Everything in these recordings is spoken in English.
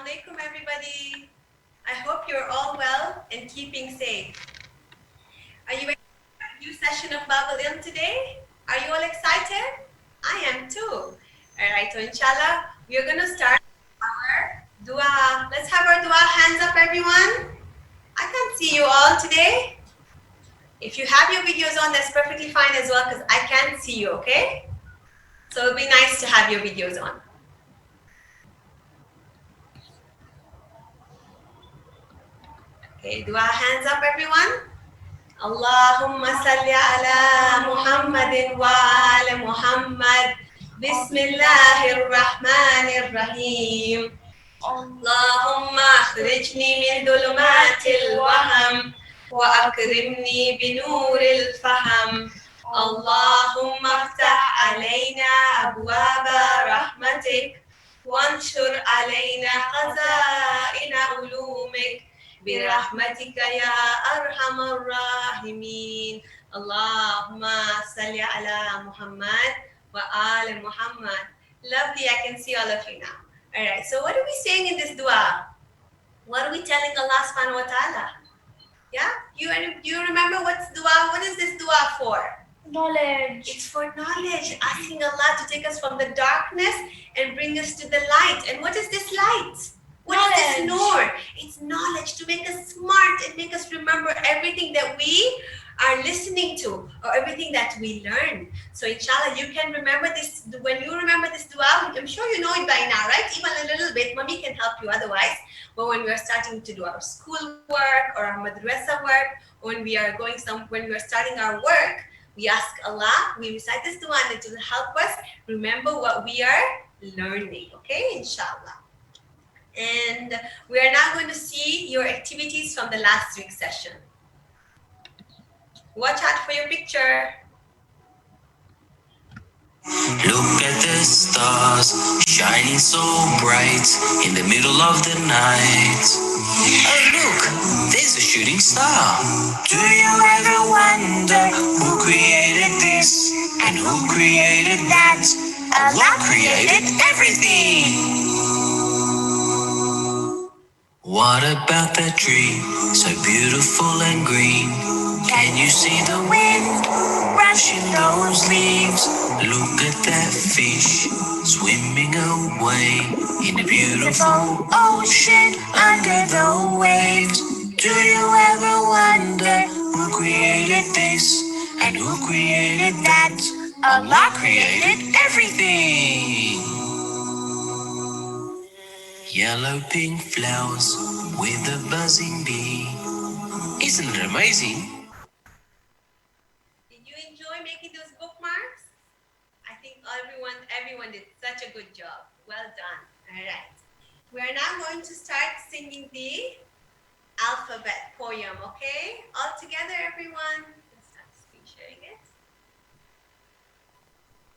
alaikum, everybody. I hope you're all well and keeping safe. Are you ready for a new session of Babul today? Are you all excited? I am too. All right, so inshallah, we are going to start our dua. Let's have our dua. Hands up, everyone. I can't see you all today. If you have your videos on, that's perfectly fine as well because I can't see you, okay? So it'll be nice to have your videos on. Okay, dua, hands up, everyone. Allahumma salli ala Muhammadin wa ala Muhammad. Bismillahir Rahmanir Rahim. Allahumma akhrijni min dhulumatil waham wa akrimni binuril faham. Allahumma aftah alayna abwaba rahmatik وانشر علينا خزائن علومك برحمتك يا أرحم الراحمين اللهم صل على محمد وآل Muhammad. Lovely, I can see all of you now. All right, so what are we saying in this dua? What are we telling Allah subhanahu wa ta'ala? Yeah? You remember what's dua? What is this dua for? Knowledge. It's for knowledge, asking Allah to take us from the darkness and bring us to the light. And what is this light? What is this nur? It's knowledge to make us smart and make us remember everything that we are listening to or everything that we learn. So inshallah, you can remember this. When you remember this dua, I'm sure you know it by now, right? Even a little bit. Mommy can help you otherwise. But when we are starting to do our school work or our madrasa work, when we are starting our work, we ask Allah, we recite this dua and it will help us remember what we are learning, okay, inshallah. And we are now going to see your activities from the last week's session. Watch out for your picture. Look at the stars shining so bright in the middle of the night. Oh look, there's a shooting star. Do you ever wonder who created this and who created that? Allah created everything. What about that tree, so beautiful and green? Can you see the wind brushing those leaves? Look at that fish swimming away in a beautiful ocean under the waves. Do you ever wonder who created this and who created that? Allah created everything. Yellow pink flowers with a buzzing bee. Isn't it amazing? Did you enjoy making those bookmarks? I think everyone did such a good job. Well done. All right. We are now going to start singing the alphabet poem, okay? All together, everyone. Let's start screen sharing it.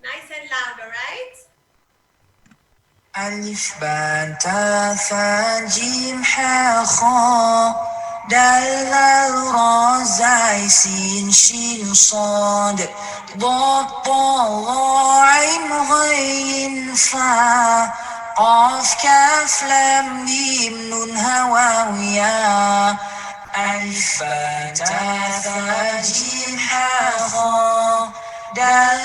Nice and loud, all right? ألف باء تاء ثاء جيم حاء خاء دال راء زاي سين شين صاد ضاد طاء ظاء عين غين فاء قاف كاف لام ميم نون هاء وياء ألف باء تاء ثاء جيم حاء خاء دال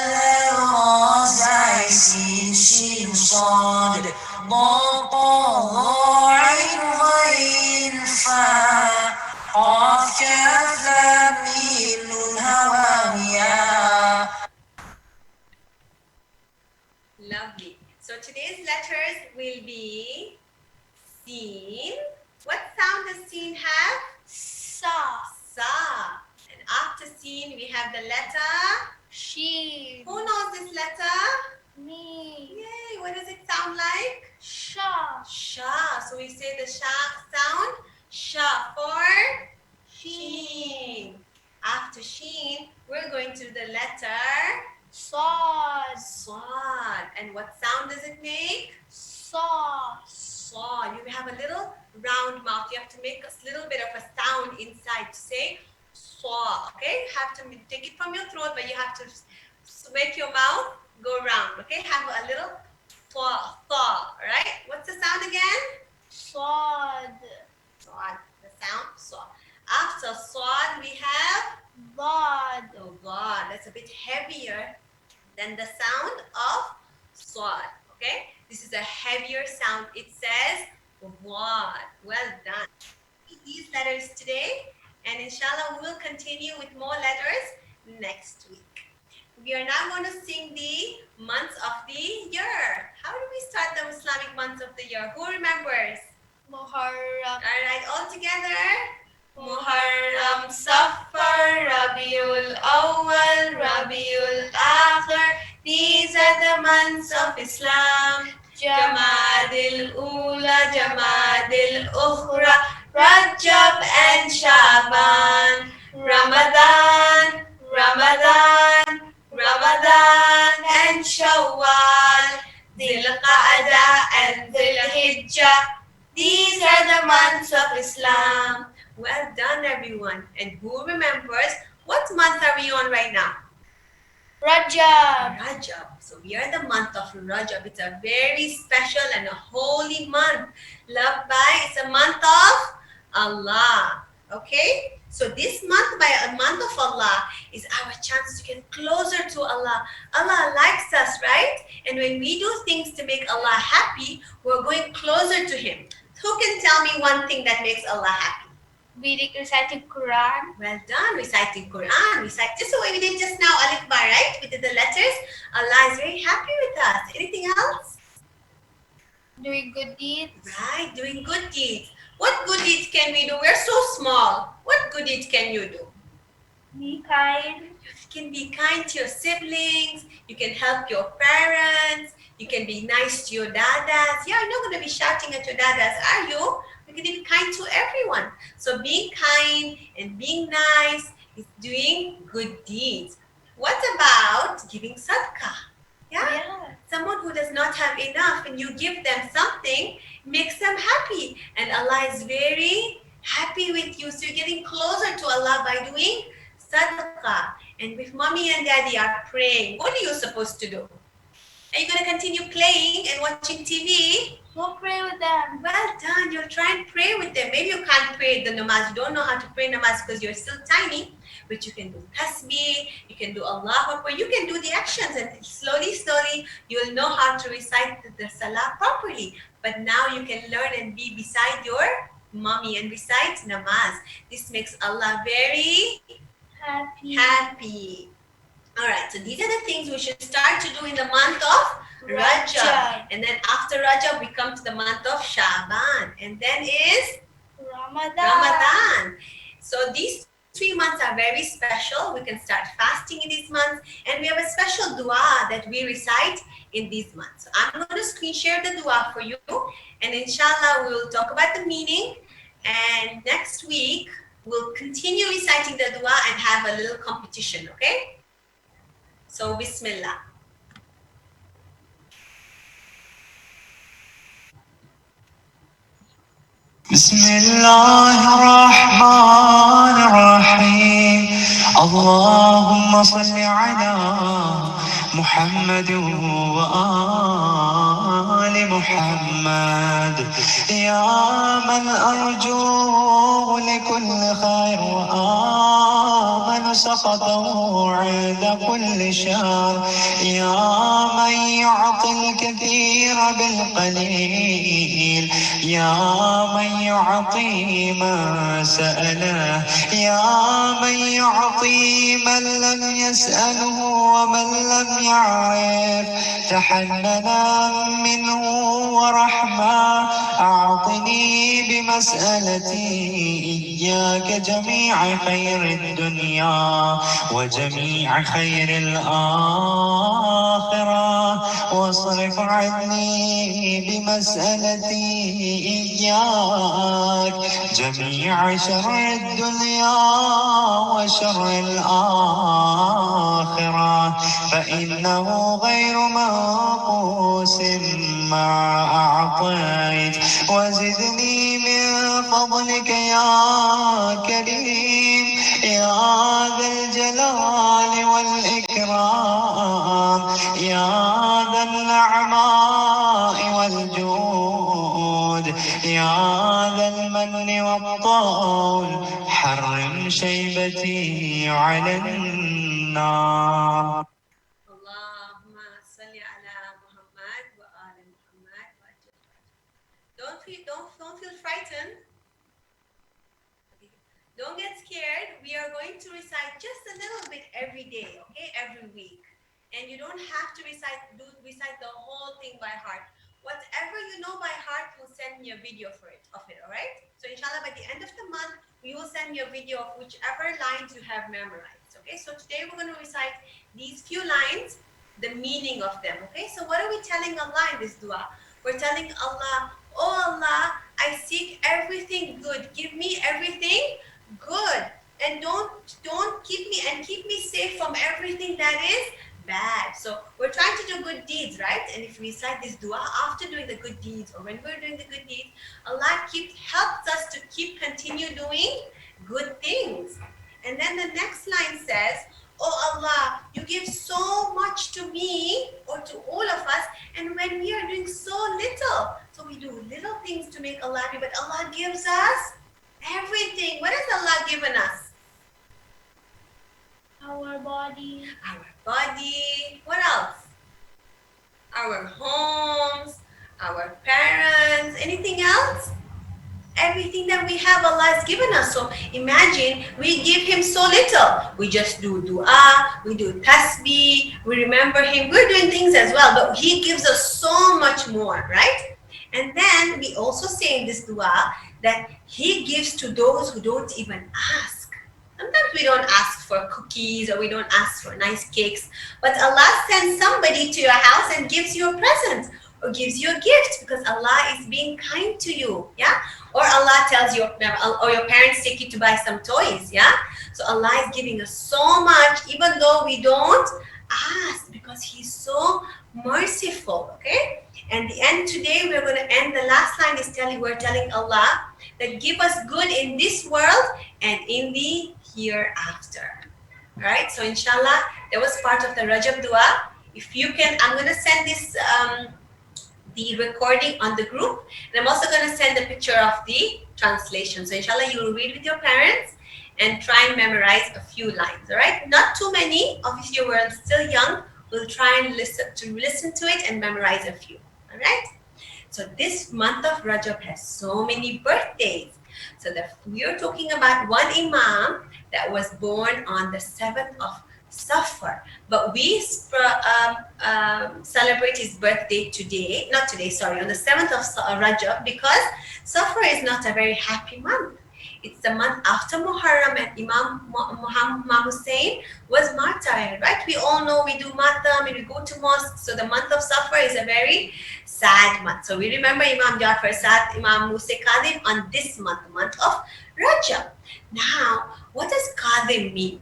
راء زاي سين شين صاد ضاد طاء ظاء عين غين فاء قاف كاف لام ميم نون هاء وياء. Lovely. So today's letters will be Seen. What sound does Seen have? Sa. Sa. And after Seen, we have the letter. Sheen. Who knows this letter? Me. Yay. What does it sound like? Sha. Sha. So we say the sha sound. Sha for Sheen. After Sheen, we're going to the letter Sad. Sad. And what sound does it make? Sa. Saw. You have a little round mouth. You have to make a little bit of a sound inside to say saw. Okay? You have to take it from your throat, but you have to make your mouth go round. Okay? Have a little thaw. All right? What's the sound again? Sad. Swad. The sound swad. After swad, we have Dad. oh God. That's a bit heavier than the sound of swad. Okay, this is a heavier sound. It says wad. Well done. These letters today, and inshallah we will continue with more letters next week. We are now going to sing the months of the year. How do we start the Islamic months of the year? Who remembers? Muharram. All right, all together. Muharram, Safar, Rabiul Awwal, Rabiul Akhir. These are the months of Islam. Jamadil Ula, Jamadil Ukhra, Rajab and Shaban. Ramadan, Ramadan, Ramadan and Shawwal. Zilqa'dah and Zilhijjah. These are the months of Islam. Well done, everyone. And who remembers what month are we on right now? Rajab. Rajab. So we are the month of Rajab. It's a very special and a holy month. Loved by, it's a month of Allah. Okay? So this month, by a month of Allah, is our chance to get closer to Allah. Allah likes us, right? And when we do things to make Allah happy, we're going closer to Him. Who can tell me one thing that makes Allah happy? We reciting Quran. Well done, reciting Quran. Recite just the way we did just now, Alif Ba, right? We did the letters. Allah is very happy with us. Anything else? Doing good deeds. Right, doing good deeds. What good deeds can we do? We're so small. What good deeds can you do? Be kind. You can be kind to your siblings. You can help your parents. You can be nice to your dadas. Yeah, you're not going to be shouting at your dadas, are you? You can be kind to everyone. So being kind and being nice is doing good deeds. What about giving sadaqah? Yeah? Someone who does not have enough and you give them something makes them happy. And Allah is very happy with you. So you're getting closer to Allah by doing sadaqah. And if mommy and daddy are praying, what are you supposed to do? Are you going to continue playing and watching TV? Go pray with them. Well done. You'll try and pray with them. Maybe you can't pray the namaz. You don't know how to pray namaz because you're still tiny. But you can do tasbih. You can do Allahu Akbar. You can do the actions. And slowly, slowly, you'll know how to recite the salah properly. But now you can learn and be beside your mommy and recite namaz. This makes Allah very happy. All right, so these are the things we should start to do in the month of Rajab. And then after Rajab, we come to the month of Shaban. And then is Ramadan. So these 3 months are very special. We can start fasting in these months. And we have a special dua that we recite in these months. So I'm going to screen share the dua for you. And inshallah, we will talk about the meaning. And next week, we'll continue reciting the dua and have a little competition, okay? So, Bismillah. بسم الله الرحمن الرحيم اللهم صل على محمد وآل محمد يا من أرجو لكل خير وآمن سخطه عند كل شر يا من يعطي الكثير بالقليل يا من يعطي ما سأله يا من يعطي من لم يسأله ومن لم يعرف تحننا منه ورحمة أعطني بمسألتي إياك جميع خير الدنيا وجميع خير الآخرة واصرف عني بمسألتي إياك جميع شر الدنيا وشر الآخرة فإنه غير منقوص ما أعطيت وزدني من فضلك يا كريم يا ذا الجلال والإكرام يا ذا النعماء والجود يا ذا المن والطول حرم شيبتي على النار. اللهم صل على محمد وآل محمد. Don't feel frightened. Don't get scared. We are going to recite just a little bit every day, okay? Every week. And you don't have to recite the whole thing by heart. Whatever you know by heart, we'll send me a video of it, all right? So inshallah, by the end of the month, we will send you a video of whichever lines you have memorized, okay? So today we're going to recite these few lines, the meaning of them, okay? So what are we telling Allah in this dua? We're telling Allah, oh Allah, I seek everything good. Give me everything good. And don't keep me safe from everything that is bad. So we're trying to do good deeds, right? And if we recite this dua after doing the good deeds or when we're doing the good deeds, Allah helps us to continue doing good things. And then the next line says, oh Allah, you give so much to me or to all of us, and when we are doing so little, so we do little things to make Allah happy, but Allah gives us everything. What has Allah given us? Our body. Our body. What else? Our homes, our parents. Anything else? Everything that we have, Allah has given us. So imagine we give Him so little. We just do dua, we do tasbih, we remember Him. We're doing things as well, but He gives us so much more, right? And then we also say in this dua that He gives to those who don't even ask. Sometimes we don't ask for cookies or we don't ask for nice cakes, but Allah sends somebody to your house and gives you a present or gives you a gift because Allah is being kind to you, yeah? Or Allah tells you, or your parents take you to buy some toys, yeah? So Allah is giving us so much even though we don't ask because He's so merciful, okay? And the end today, we're going to end, the last line is we're telling Allah that give us good in this world and in the hereafter. All right, so inshallah, that was part of the Rajab dua. If you can, I'm going to send this the recording on the group, and I'm also going to send a picture of the translation. So inshallah, you will read with your parents and try and memorize a few lines. All right, not too many. Obviously, we're still young. We'll try and listen to it and memorize a few. All right. So this month of Rajab has so many birthdays. So we are talking about one Imam that was born on the 7th of Safar, but we celebrate his birthday on the 7th of Rajab, because Safar is not a very happy month. It's the month after Muharram, and Imam Hussein was martyred, right? We all know we do matam and we go to mosque. So the month of Safar is a very sad month. So we remember Imam Jafar, Imam Musa, Kadhim on this month, the month of Rajab. Now, what does Kadhim mean?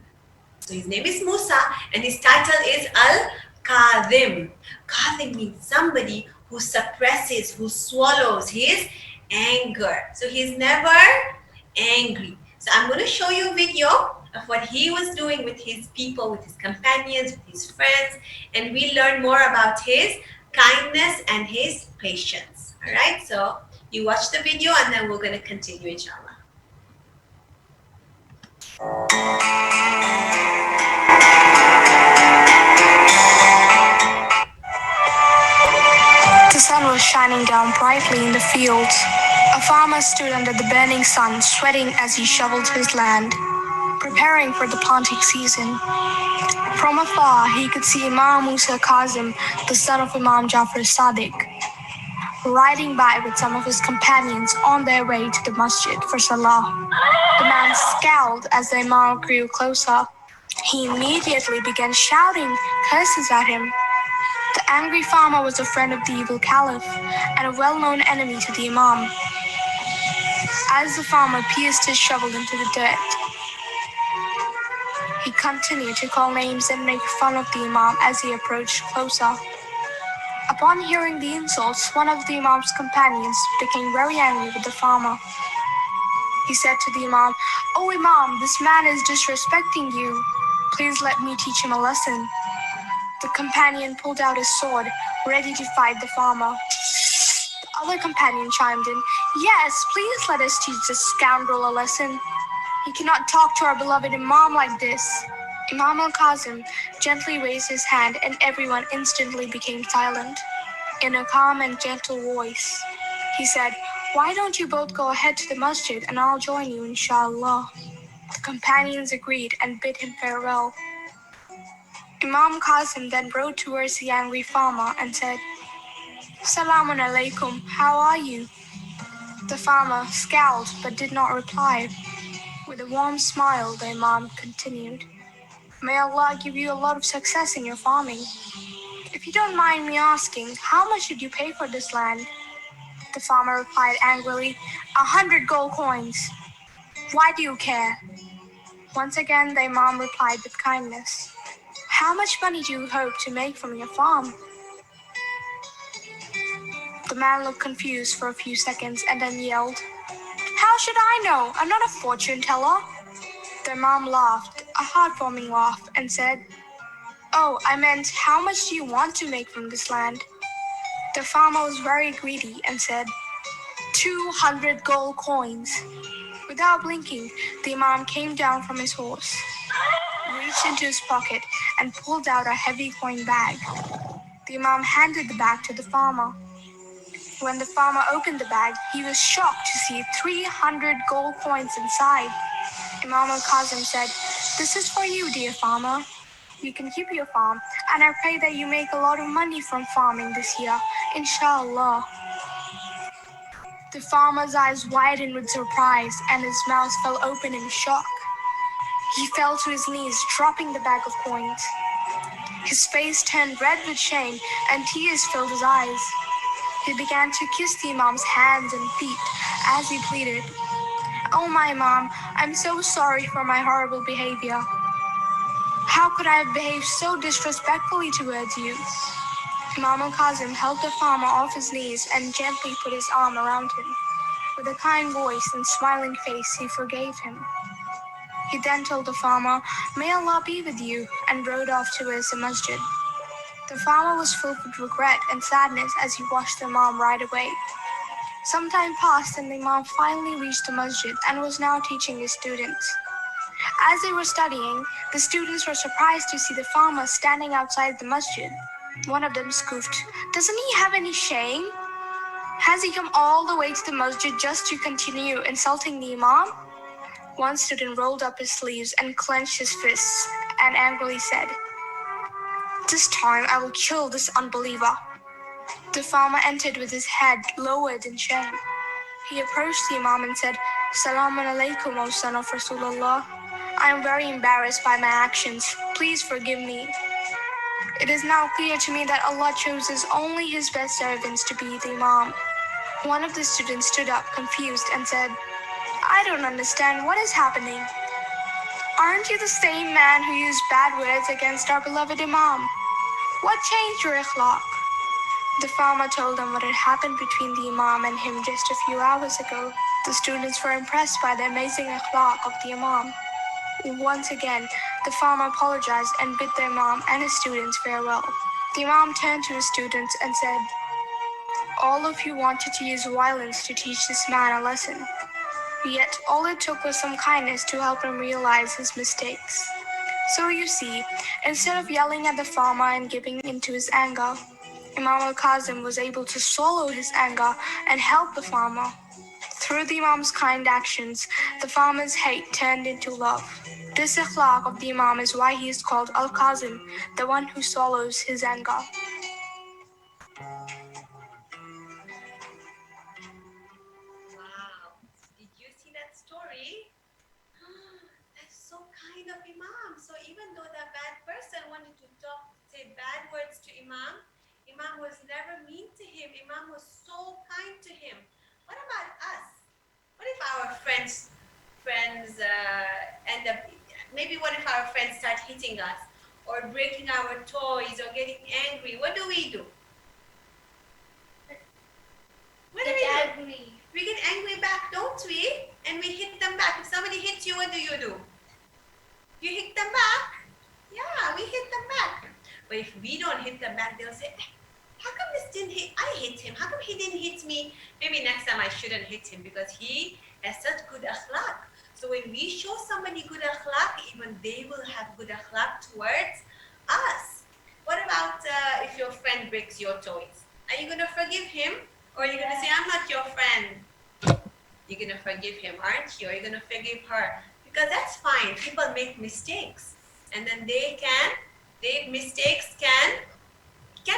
So his name is Musa and his title is Al-Kadhim. Kadhim means somebody who suppresses, who swallows his anger. So he's never angry. So I'm going to show you a video of what he was doing with his people, with his companions, with his friends, and we learn more about his kindness and his patience. All right, so you watch the video and then we're going to continue, inshallah. The sun was shining down brightly in the fields. A farmer stood under the burning sun, sweating as he shoveled his land, preparing for the planting season. From afar, he could see Imam Musa Kazim, the son of Imam Jafar Sadiq, riding by with some of his companions on their way to the masjid for salah. The man scowled as the Imam grew closer. He immediately began shouting curses at him. The angry farmer was a friend of the evil caliph and a well-known enemy to the Imam. As the farmer pierced his shovel into the dirt, he continued to call names and make fun of the Imam as he approached closer. Upon hearing the insults, one of the Imam's companions became very angry with the farmer. He said to the Imam, "Oh Imam, this man is disrespecting you. Please let me teach him a lesson." The companion pulled out his sword, ready to fight the farmer. The Other companion chimed in, "Yes, please let us teach this scoundrel a lesson. He cannot talk to our beloved Imam like this." Imam al-Kazim gently raised his hand and everyone instantly became silent. In a calm and gentle voice, he said, "Why don't you both go ahead to the masjid and I'll join you, inshallah." The companions agreed and bid him farewell. Imam Kazim then rode towards the angry farmer and said, "Salamun alaikum, how are you?" The farmer scowled but did not reply. With a warm smile, the Imam continued, "May Allah give you a lot of success in your farming. If you don't mind me asking, how much did you pay for this land?" The farmer replied angrily, "100 gold coins. Why do you care?" Once again, the Imam replied with kindness, "How much money do you hope to make from your farm?" The man looked confused for a few seconds and then yelled, "How should I know? I'm not a fortune teller." The Imam laughed, a heartwarming laugh, and said, "Oh, I meant, how much do you want to make from this land?" The farmer was very greedy and said, 200 gold coins. Without blinking, the Imam came down from his horse, reached into his pocket, and pulled out a heavy coin bag. The Imam handed the bag to the farmer. When the farmer opened the bag, he was shocked to see 300 gold coins inside. Imam al-Kazim said, "This is for you, dear farmer. You can keep your farm, and I pray that you make a lot of money from farming this year, inshallah." The farmer's eyes widened with surprise, and his mouth fell open in shock. He fell to his knees, dropping the bag of coins. His face turned red with shame, and tears filled his eyes. He began to kiss the Imam's hands and feet as he pleaded, "Oh, my Imam, I'm so sorry for my horrible behavior. How could I have behaved so disrespectfully towards you?" Imam al-Kazim helped the farmer off his knees and gently put his arm around him. With a kind voice and smiling face, he forgave him. He then told the farmer, "May Allah be with you," and rode off towards the masjid. The farmer was filled with regret and sadness as he watched the Imam ride away. Some time passed and the Imam finally reached the masjid and was now teaching his students. As they were studying, the students were surprised to see the farmer standing outside the masjid. One of them scoffed, "Doesn't he have any shame? Has he come all the way to the masjid just to continue insulting the Imam?" One student rolled up his sleeves and clenched his fists and angrily said, "This time I will kill this unbeliever." The farmer entered with his head lowered in shame. He approached the Imam and said, "Salamun alaikum, O son of Rasulullah. I am very embarrassed by my actions. Please forgive me. It is now clear to me that Allah chooses only His best servants to be the Imam." One of the students stood up confused and said, "I don't understand what is happening. Aren't you the same man who used bad words against our beloved Imam? What changed your akhlaq?" The farmer told them what had happened between the Imam and him just a few hours ago. The students were impressed by the amazing akhlaq of the Imam. Once again, the farmer apologized and bid the Imam and his students farewell. The Imam turned to his students and said, "All of you wanted to use violence to teach this man a lesson. Yet all it took was some kindness to help him realize his mistakes. So you see, instead of yelling at the farmer and giving in to his anger, Imam al-Kazim was able to swallow his anger and help the farmer. Through the Imam's kind actions, the farmer's hate turned into love. This akhlaq of the Imam is why he is called al-Kazim, the one who swallows his anger. Wow. Did you see that story? That's so kind of Imam. So even though that bad person wanted to say bad words to Imam, Imam was never mean to him. Imam was so kind to him. What about us? What if our friends end up, maybe what if our friends start hitting us or breaking our toys or getting angry? What do we do? What do we do? Angry. We get angry back, don't we? And we hit them back. If somebody hits you, what do? You hit them back? Yeah, we hit them back. But if we don't hit them back, they'll say, how come this didn't hit? I hit him. How come he didn't hit me? Maybe next time I shouldn't hit him because he has such good akhlaq. So when we show somebody good akhlaq, even they will have good akhlaq towards us. What about if your friend breaks your toys? Are you gonna forgive him, or are you gonna say, "I'm not your friend"? You're gonna forgive him, aren't you? Or you're gonna forgive her, because that's fine. People make mistakes, and then mistakes can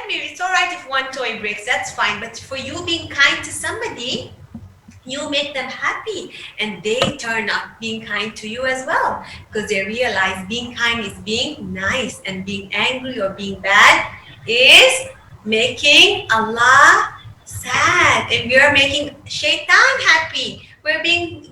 be. It's all right if one toy breaks. That's fine. But for you being kind to somebody, you make them happy, and they turn up being kind to you as well, because they realize being kind is being nice, and being angry or being bad is making Allah sad, and we are making shaitan happy. We're being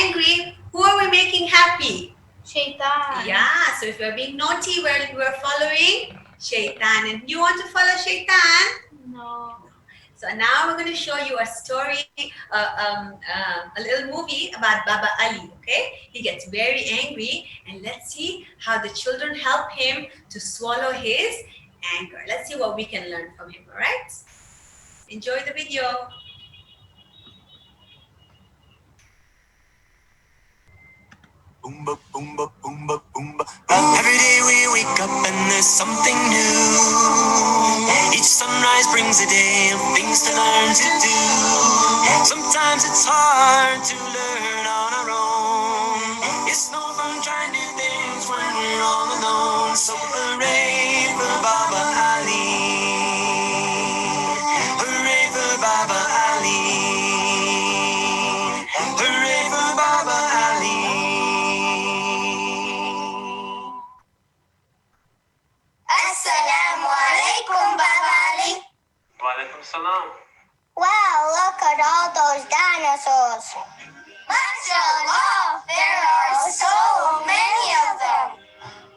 angry. Who are we making happy? Shaitan. Yeah, so if we're being naughty, we're following shaitan. And you want to follow shaitan? No. So now we're going to show you a story, a little movie about Baba Ali, okay? He gets very angry, and let's see how the children help him to swallow his anger. Let's see what we can learn from him, all right? Enjoy the video. Boomba, boomba, boomba, boomba. Every day we wake up and there's something new. Each sunrise brings a day of things to learn to do. Sometimes it's hard to learn on our own. It's no fun trying new things when we're all alone. So hooray for Baba Ali. Hooray for Baba Ali. Hooray for Baba Ali. Assalamu alaikum, Baba Ali. Walaikum salam. Wow, look at all those dinosaurs. MashaAllah, there are so many of them.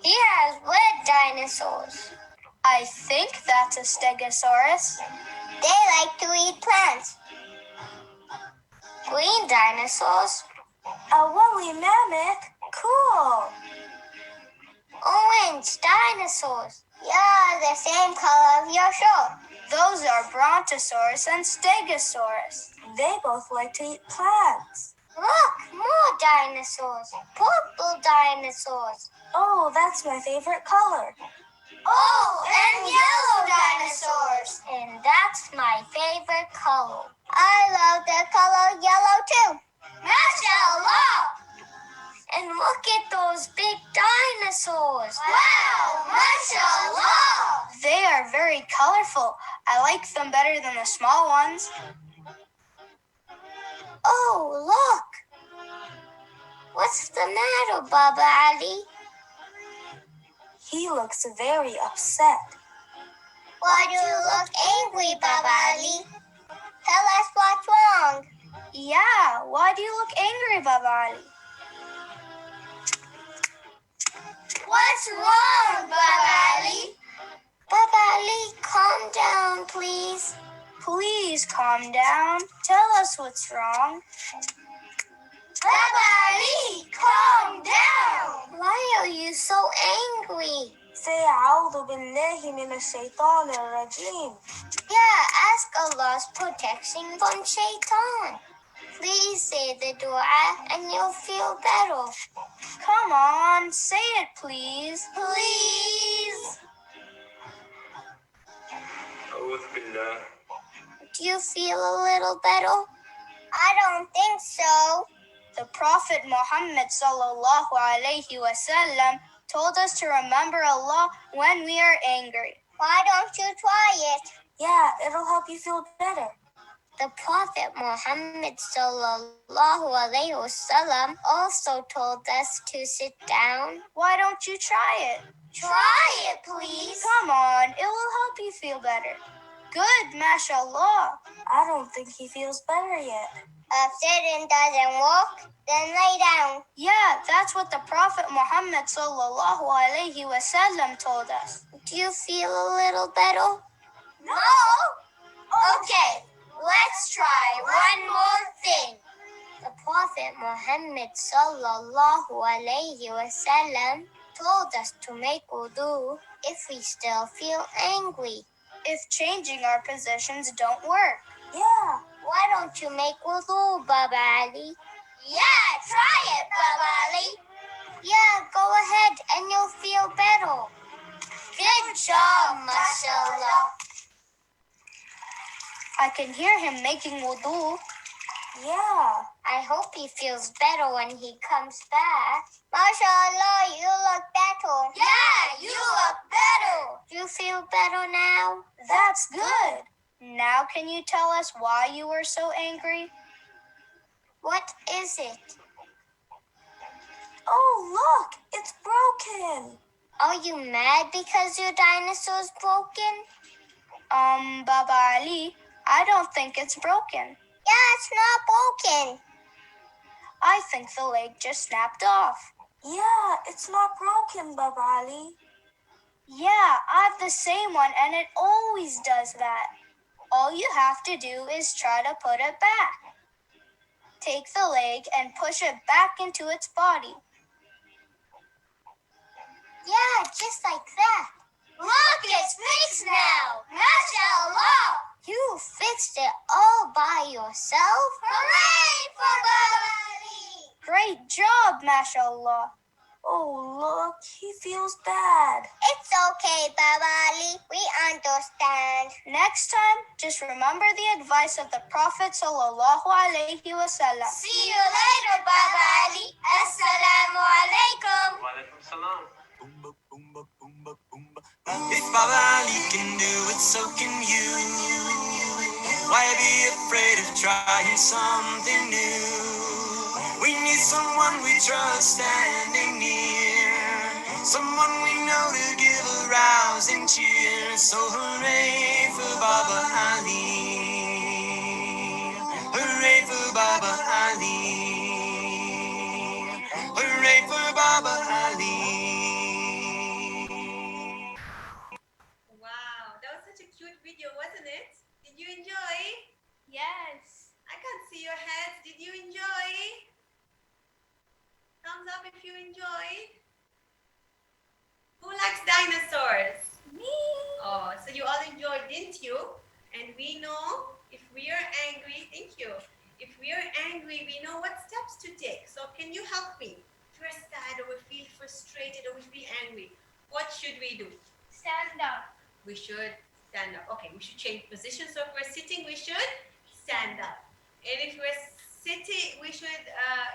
He has red dinosaurs. I think that's a stegosaurus. They like to eat plants. Green dinosaurs. A woolly mammoth. Cool. Orange dinosaurs. Yeah, the same color of your shirt. Those are brontosaurus and stegosaurus. They both like to eat plants. Look, more dinosaurs. Purple dinosaurs. Oh, that's my favorite color. Oh, and yellow dinosaurs. And that's my favorite color. I love the color yellow too. MashaAllah. And look at those big dinosaurs. Wow, MashaAllah. They are very colorful. I like them better than the small ones. Oh, look. What's the matter, Baba Ali? He looks very upset. Why do you look angry, Baba Ali? Tell us what's wrong. Yeah, why do you look angry, Baba Ali? What's wrong, Baba Ali? Baba Ali, calm down, please. Please calm down. Tell us what's wrong. Baba Ali, calm down. Why are you so angry? Say a'udhu billahi minash shaitanir rajim. Yeah, ask Allah's protection from shaitan. Please say the dua and you'll feel better. Come on, say it please. Please. A'udhu billah. Do you feel a little better? I don't think so. The Prophet Muhammad sallallahu alaihi wasallam told us to remember Allah when we are angry. Why don't you try it? Yeah, it'll help you feel better. The Prophet Muhammad sallallahu alaihi wasallam also told us to sit down. Why don't you try it? Try it, please. Come on, it will help you feel better. Good, mashallah. I don't think he feels better yet. If sitting doesn't work, then lay down. Yeah, that's what the Prophet Muhammad sallallahu alaihi wasallam told us. Do you feel a little better? No. Okay, let's try one more thing. The Prophet Muhammad sallallahu alaihi wasallam told us to make wudu if we still feel angry. if changing our positions don't work? Yeah, why don't you make wudu, Baba Ali? Yeah, try it, Baba Ali. Yeah, go ahead and you'll feel better. Good job, mashallah. I can hear him making wudu. Yeah, I hope he feels better when he comes back. Mashallah, you look better. Yeah, you look better. Do you feel better now? That's good. Now can you tell us why you were so angry? What is it? Oh, look, it's broken. Are you mad because your dinosaur's broken? Baba Ali, I don't think it's broken. Yeah, it's not broken. I think the leg just snapped off. Yeah, it's not broken, Baba Ali. Yeah, I have the same one and it always does that. All you have to do is try to put it back. Take the leg and push it back into its body. Yeah, just like that. Look, it's fixed now. Mashallah. You fixed it all by yourself? Hooray for Baba Ali. Great job, mashallah. Oh, look, he feels bad. It's okay, Baba Ali. We understand. Next time, just remember the advice of the Prophet sallallahu alaihi wasallam. See you later, Baba Ali. Assalamu alaikum. Wa alaikum salam. If Baba Ali can do it, so can you. Why be afraid of trying something new? We need someone we trust standing near, someone we know to give a rousing cheer. So hooray for Baba Ali, hooray for Baba Ali, hooray for Baba Ali. Wow, that was such a cute video, wasn't it? Did you enjoy? Yes. I can't see your heads. Did you enjoy? Thumbs up if you enjoyed. Who likes dinosaurs? Me. Oh, so you all enjoyed, didn't you? And we know if we are angry, thank you. If we are angry, we know what steps to take. So can you help me? If we're sad or we feel frustrated or we feel angry, what should we do? Stand up. We should stand up. Okay, we should change position. So if we're sitting, we should stand up. And if we're sitting, we should,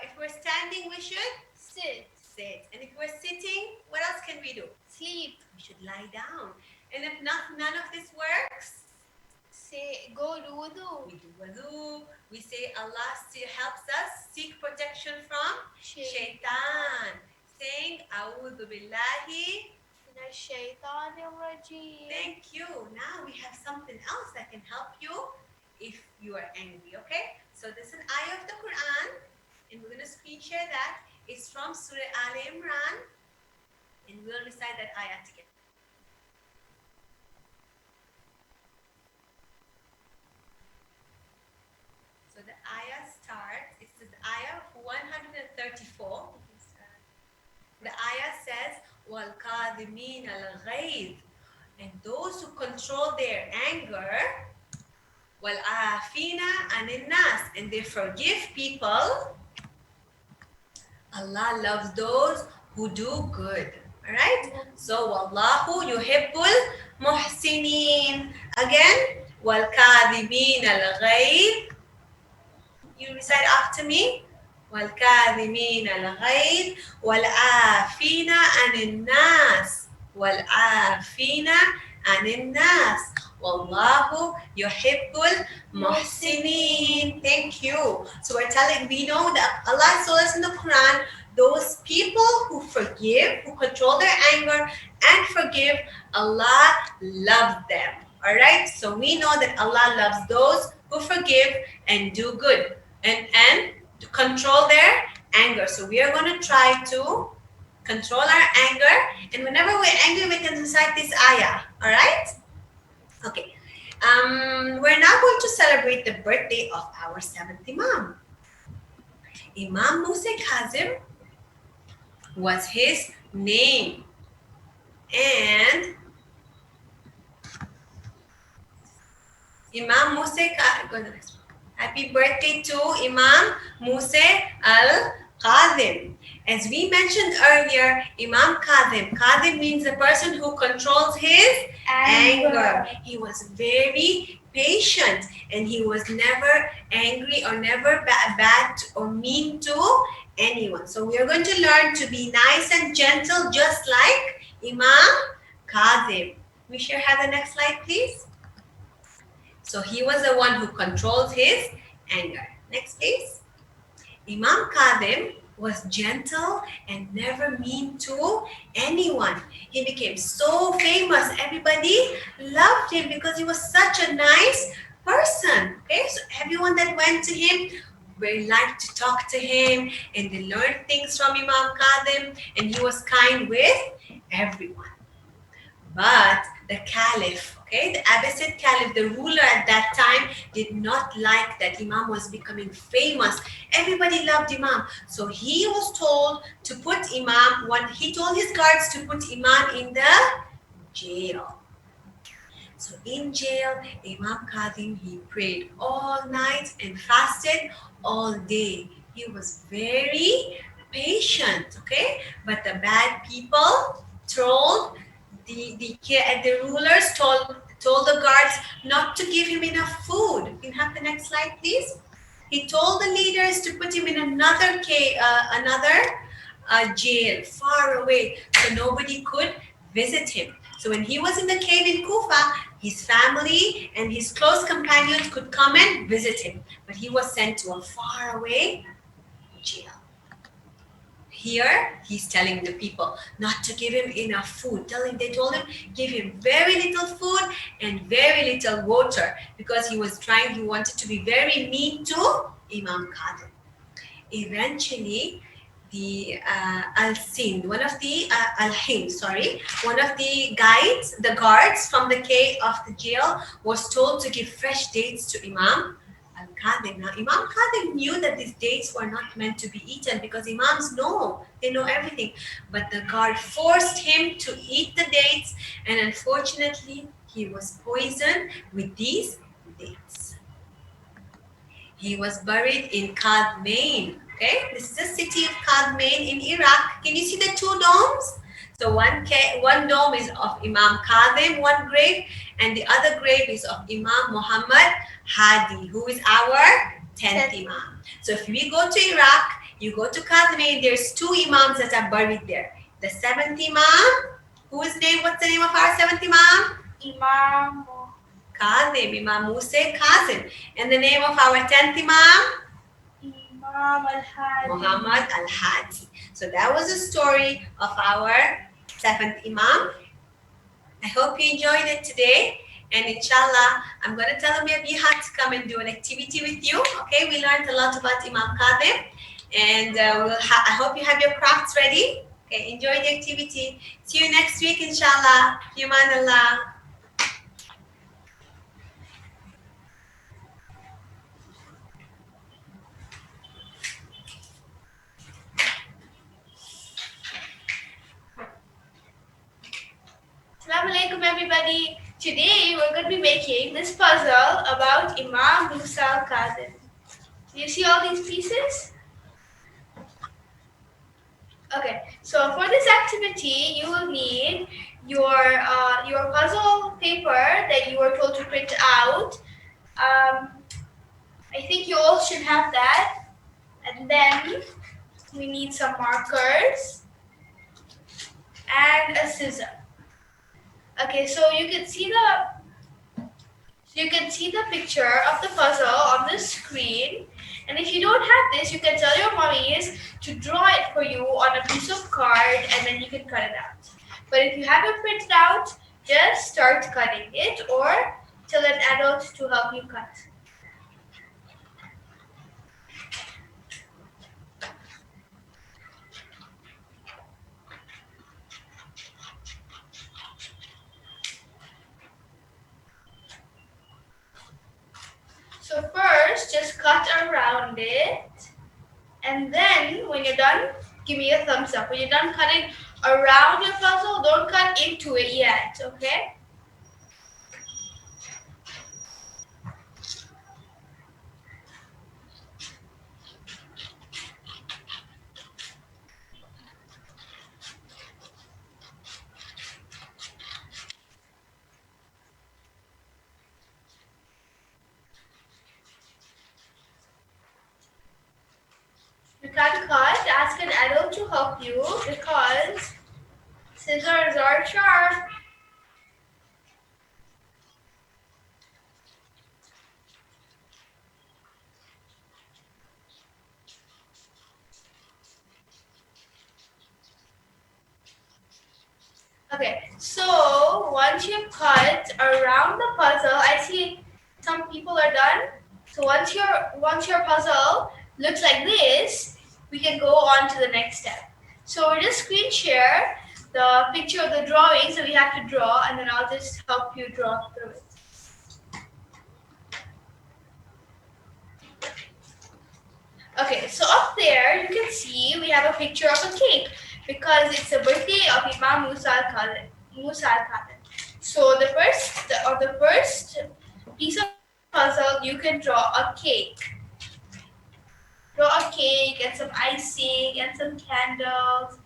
if we're standing, we should Sit. sit. And if we're sitting, what else can we do? Sleep. We should lie down. And if none of this works, Say, go do wudu. we do wudu. We say Allah still helps us seek protection from shaitan. Saying, A'udhu billahi. Shaitan al-Rajim. Thank you. Now we have something else that can help you if you are angry, okay? So there's an ayah of the Quran, and we're going to screen share that. It's from Surah Al Imran, and we'll recite that ayah together. So the ayah starts, it's the ayah 134. The ayah says, وَالْقَادِمِينَ الْغَيْظِ, and those who control their anger, وَالْعَافِينَ عَنِ النَّاسِ, and they forgive people. Allah loves those who do good. All right? So, وَاللَّهُ يُحِبُّ الْمُحْسِنِينَ. Again, وَالْكَاذِبِينَ الْغَيْظِ. You recite after me. وَالْكَاذِمِينَ الْغَيْظِ وَالْعَافِينَ عَنِ النَّاسِ وَالْعَافِينَ عَنِ النَّاسِ وَاللَّهُ يُحِبُّ الْمُحْسِنِينَ. Thank you. So we know that Allah told us in the Quran, those people who forgive, who control their anger and forgive, Allah loves them. All right? So we know that Allah loves those who forgive and do good and to control their anger. So we are going to try to control our anger, and whenever we're angry, we can recite this ayah. All right? Okay. We're now going to celebrate the birthday of our seventh Imam. Imam Musa Kadhim was his name, and Imam Musa, go to the next one. Happy birthday to Imam Musa al-Kadhim. As we mentioned earlier, Imam Kadhim. Kadhim means the person who controls his anger. He was very patient and he was never angry or never bad or mean to anyone. So we are going to learn to be nice and gentle just like Imam Kadhim. We should have the next slide, please. So he was the one who controls his anger. Next, please. Imam Kadhim was gentle and never mean to anyone. He became so famous. Everybody loved him because he was such a nice person. Okay, so everyone that went to him really liked to talk to him and they learned things from Imam Kadhim, and he was kind with everyone. But the caliph, okay, the Abbasid caliph, the ruler at that time, did not like that Imam was becoming famous. Everybody loved Imam. So he was told to put Imam, he told his guards to put Imam in the jail. So in jail, Imam Kadhim, he prayed all night and fasted all day. He was very patient, okay? But the bad people told the rulers told the guards not to give him enough food. You can have the next slide, please. He told the leaders to put him in another jail far away so nobody could visit him. So when he was in the cave in Kufa, his family and his close companions could come and visit him. But he was sent to a far away jail. Here, he's telling the people not to give him enough food. They told him, give him very little food and very little water because he wanted to be very mean to Imam Kadhim. Eventually, the Al-Sind, one of the guards from the cave of the jail was told to give fresh dates to Imam Al-Kadhim. Now, Imam Kadhim knew that these dates were not meant to be eaten because Imams they know everything. But the guard forced him to eat the dates, and unfortunately, he was poisoned with these dates. He was buried in Kadhim. Okay, this is the city of Kadhim in Iraq. Can you see the two domes? So one dome is of Imam Kadhim, one grave, and the other grave is of Imam Muhammad Hadi, who is our 10th Imam. So if we go to Iraq, you go to Kadhim, there's two Imams that are buried there. The 7th Imam, what's the name of our 7th Imam? Imam Kadhim, Imam Musa Kadhim. And the name of our 10th Imam? Imam Al-Hadi. Muhammad Al-Hadi. So that was the story of our 7th Imam. I hope you enjoyed it today. And inshallah, I'm going to tell Amir Bihat to come and do an activity with you. Okay, we learned a lot about Imam Kadhim. And I hope you have your crafts ready. Okay, enjoy the activity. See you next week, inshallah. Yaman Allah. Assalamu alaikum everybody. Today we're going to be making this puzzle about Imam Musa al-Kadhim. Do you see all these pieces? Okay, so for this activity you will need your puzzle paper that you were told to print out. I think you all should have that. And then we need some markers and a scissor. Okay, so you can see the picture of the puzzle on the screen. And if you don't have this, you can tell your mummies to draw it for you on a piece of card and then you can cut it out. But if you have it printed out, just start cutting it or tell an adult to help you cut. So first, just cut around it, and then when you're done, give me a thumbs up. When you're done cutting around your puzzle, don't cut into it yet, okay? an adult to help you because scissors are sharp. Okay, so once you cut around the puzzle, I see some people are done. So once your puzzle looks like this, we can go on to the next step. So we'll just screen share the picture of the drawings that we have to draw, and then I'll just help you draw through it. Okay, so up there you can see we have a picture of a cake because it's the birthday of Imam Musa al-Kadhim. So the first piece of puzzle, you can draw a cake. Draw a cake and some icing and some candles.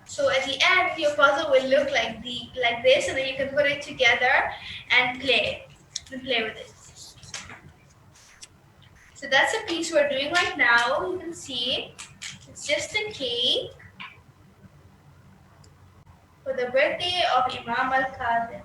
So at the end, your puzzle will look like this, and then you can put it together and play with it. So that's a piece we're doing right now. You can see it's just a cake for the birthday of Imam al-Kadhim.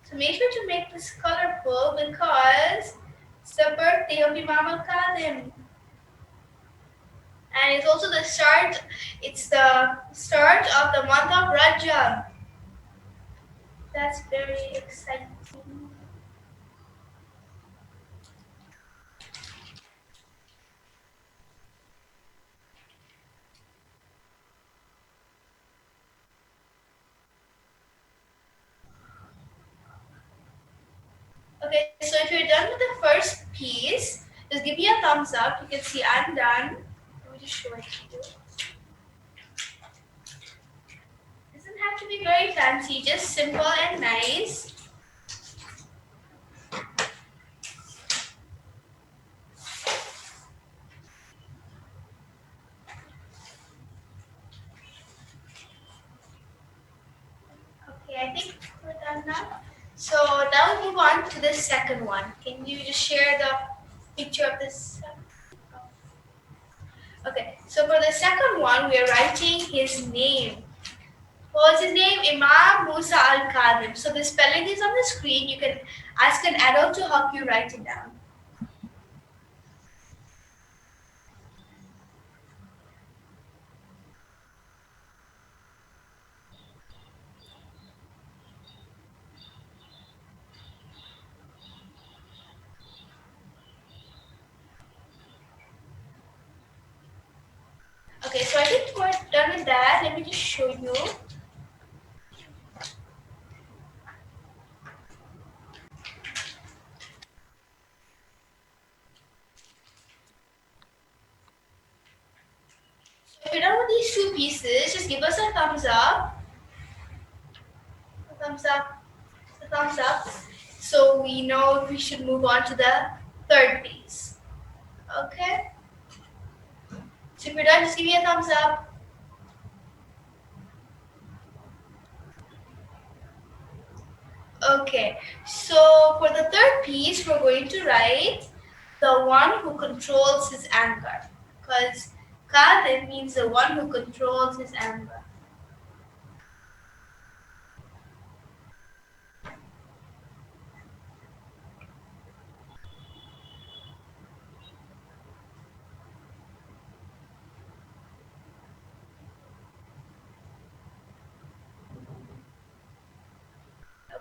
So make sure to make this colorful because it's the birthday of Imam al-Kadhim. And it's also the start of the month of Rajab. That's very exciting. Okay, so if you're done with the first piece, just give me a thumbs up. You can see I'm done. Let me just show it to you. Doesn't have to be very fancy, just simple and nice. Okay, I think we're done now. So now we move on to the second one. Can you just share the picture of this? Okay, so for the second one, we are writing his name. What was his name? Imam Musa al-Kadhim. So the spelling is on the screen. You can ask an adult to help you write it down. Okay, so I think we're done with that. Let me just show you. So if you're done with these two pieces, just give us a thumbs up. A thumbs up. A thumbs up. So we know we should move on to the third piece. Okay? So if you're done, just give me a thumbs up. Okay, so for the third piece, we're going to write the one who controls his anger. Because Kadhim means the one who controls his anger.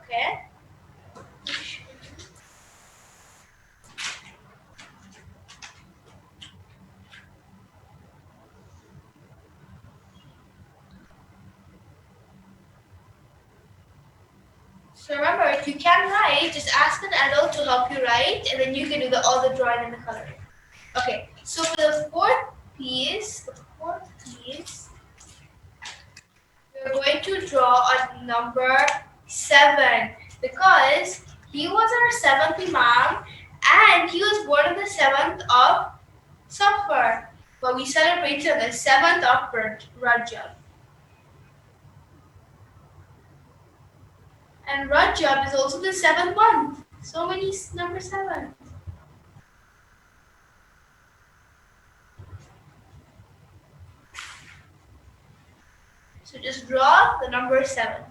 Okay? So remember, if you can write, just ask an adult to help you write, and then you can do all the drawing and the coloring. Okay, so for the fourth piece, the fourth piece, we're going to draw a number 7 because he was our seventh Imam and he was born on the 7th of Safar. But we celebrated on the 7th of Rajab. And Rajab is also the 7th month. So many number 7. So just draw the number 7.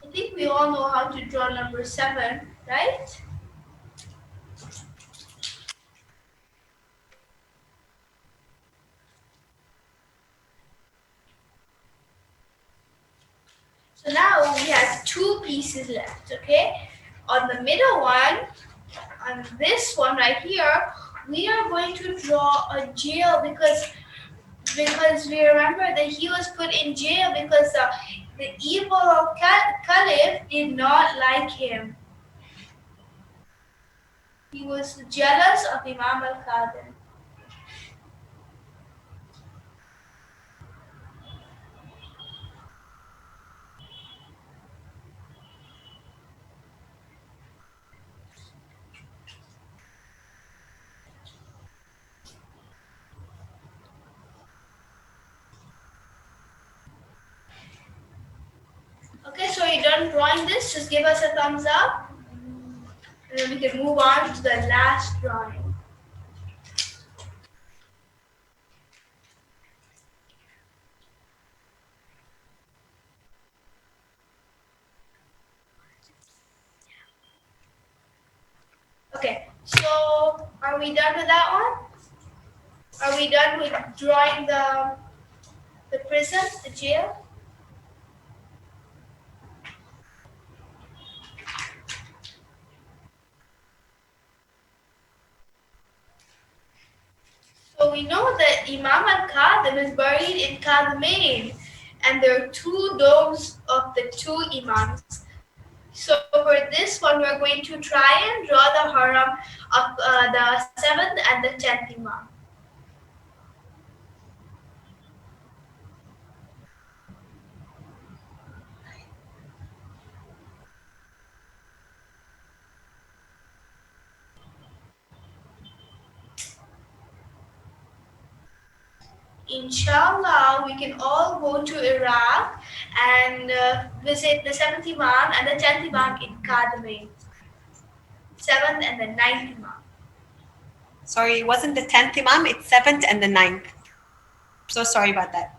I think we all know how to draw number 7, right? So now we have 2 pieces left, okay? On the middle one, on this one right here, we are going to draw a jail because we remember that he was put in jail because the evil of Caliph did not like him. He was jealous of Imam al-Kadhim. Okay, so you're done drawing this, just give us a thumbs up. And then we can move on to the last drawing. Okay, so are we done with that one? Are we done with drawing the prison, the jail? So we know that Imam al-Kadhim is buried in Kadhimain, and there are 2 domes of the 2 Imams. So for this one, we're going to try and draw the haram of the 7th and the 10th Imam. Inshallah, we can all go to Iraq and visit the 7th Imam and the 10th Imam in Kadhim. 7th and the 9th Imam. Sorry, it wasn't the 10th Imam, it's 7th and the 9th. So sorry about that.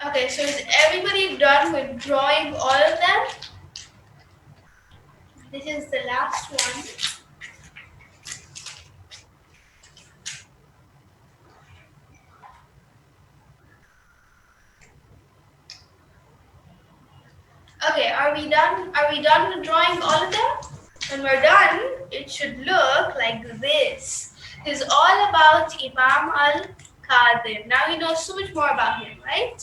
Okay, so is everybody done with drawing all of them? This is the last one. Okay, are we done? Are we done with drawing all of them? When we're done, it should look like this. This is all about Imam al-Kadhim. Now you know so much more about him, right?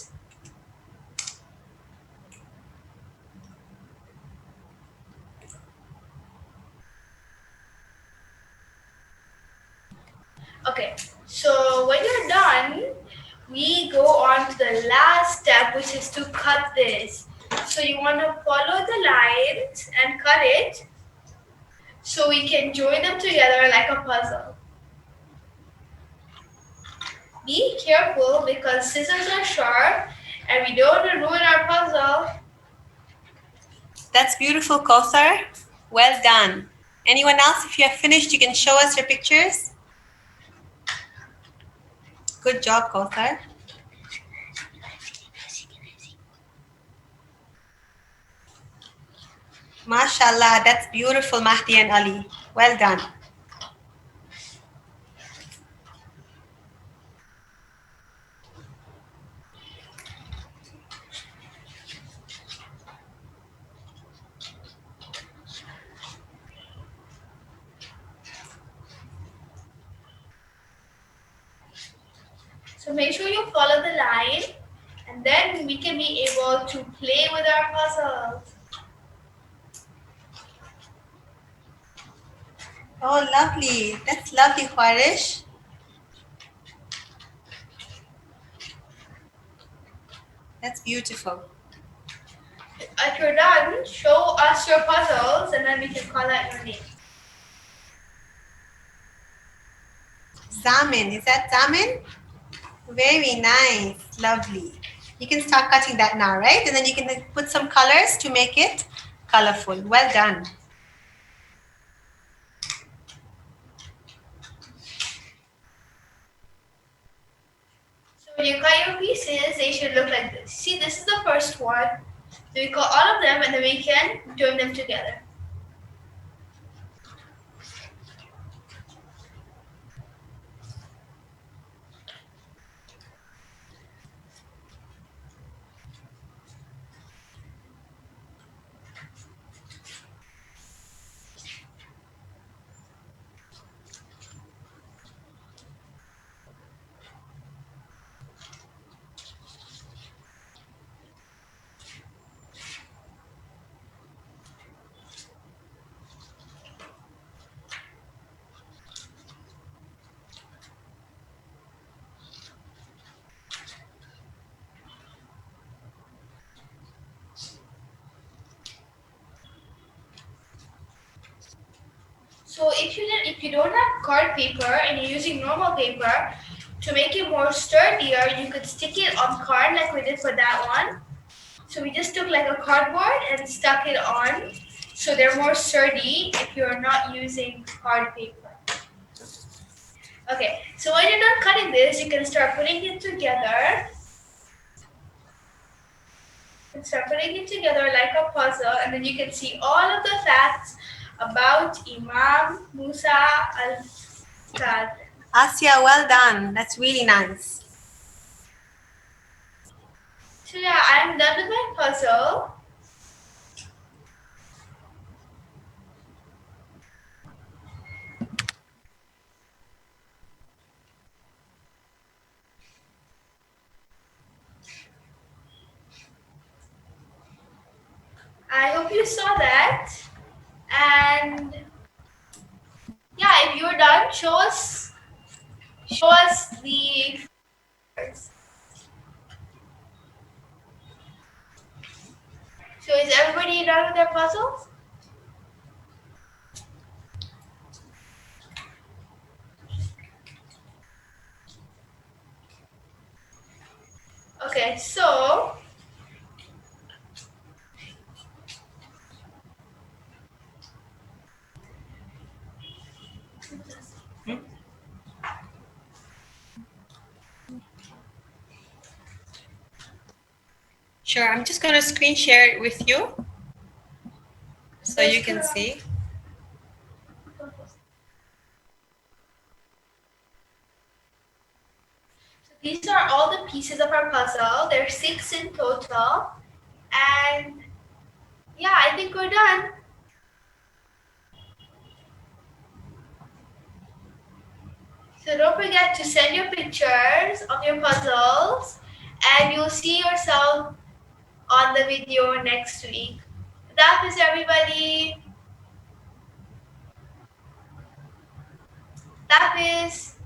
Okay, so when you're done, we go on to the last step, which is to cut this. So you want to follow the lines and cut it so we can join them together like a puzzle. Be careful because scissors are sharp and we don't want to ruin our puzzle. That's beautiful, Kauthar. Well done. Anyone else, if you have finished, you can show us your pictures. Good job, Kauthar. MashaAllah, that's beautiful, Mahdi and Ali. Well done. So make sure you follow the line, and then we can be able to play with our puzzles. Oh, lovely. That's lovely, Khwarish. That's beautiful. If you're done, show us your puzzles, and then we can call out your name. Zamin, is that Zamin? Very nice, lovely. You can start cutting that now, right? And then you can put some colors to make it colorful. Well done. So when you cut your pieces, they should look like this. See, this is the first one. So we cut all of them, and then we can join them together. So if you don't have card paper and you're using normal paper, to make it more sturdier, you could stick it on card like we did for that one. So we just took like a cardboard and stuck it on, so they're more sturdy if you're not using card paper. Okay, so when you're done cutting this, you can start putting it together. Start putting it together like a puzzle, and then you can see all of the facts about Imam Musa al-Kadhim. Asya, well done. That's really nice. So yeah, I'm done with my puzzle. I hope you saw that. And yeah, if you're done, show us the. So is everybody done with their puzzles? Okay, so Sure, I'm just going to screen share it with you so you can see. these are all the pieces of our puzzle. There's 6 in total. And yeah, I think we're done. So don't forget to send your pictures of your puzzles, and you'll see yourself on the video next week. That is everybody. That is.